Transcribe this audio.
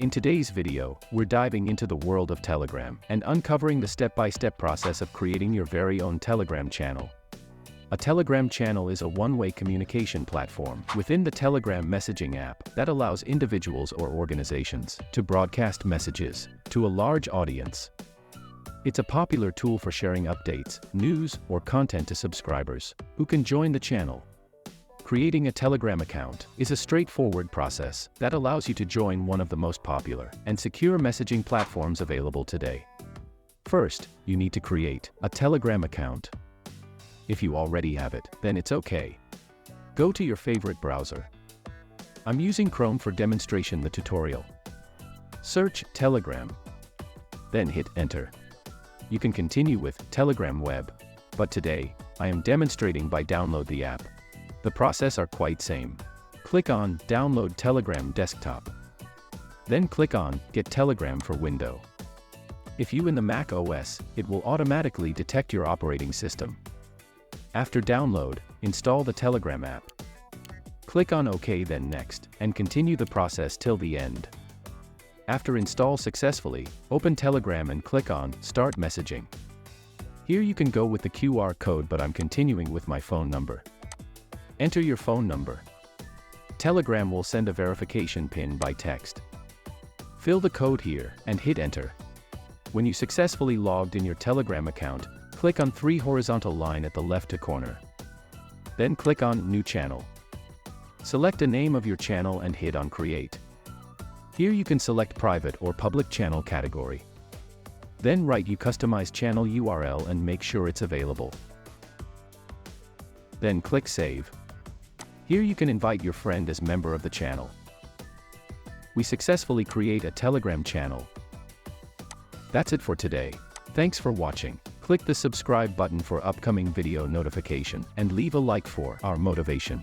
In today's video, we're diving into the world of Telegram and uncovering the step-by-step process of creating your very own Telegram channel. A Telegram channel is a one-way communication platform within the Telegram messaging app that allows individuals or organizations to broadcast messages to a large audience. It's a popular tool for sharing updates, news, or content to subscribers who can join the channel. Creating a Telegram account is a straightforward process that allows you to join one of the most popular and secure messaging platforms available today. First, you need to create a Telegram account. If you already have it, then it's okay. Go to your favorite browser. I'm using Chrome for demonstration the tutorial. Search Telegram. Then hit Enter. You can continue with Telegram Web, but today, I am demonstrating by download the app. The process are quite same. Click on Download Telegram Desktop. Then click on Get Telegram for Window. If you in the Mac OS, it will automatically detect your operating system. After download, install the Telegram app. Click on OK then Next, and continue the process till the end. After install successfully, open Telegram and click on Start Messaging. Here you can go with the QR code, but I'm continuing with my phone number. Enter your phone number. Telegram will send a verification PIN by text. Fill the code here and hit Enter. When you successfully logged in your Telegram account, click on 3 horizontal line at the left corner. Then click on New Channel. Select a name of your channel and hit on Create. Here you can select private or public channel category. Then write your customized channel URL and make sure it's available. Then click Save. Here you can invite your friend as member of the channel. We successfully create a Telegram channel. That's it for today. Thanks for watching. Click the subscribe button for upcoming video notification and leave a like for our motivation.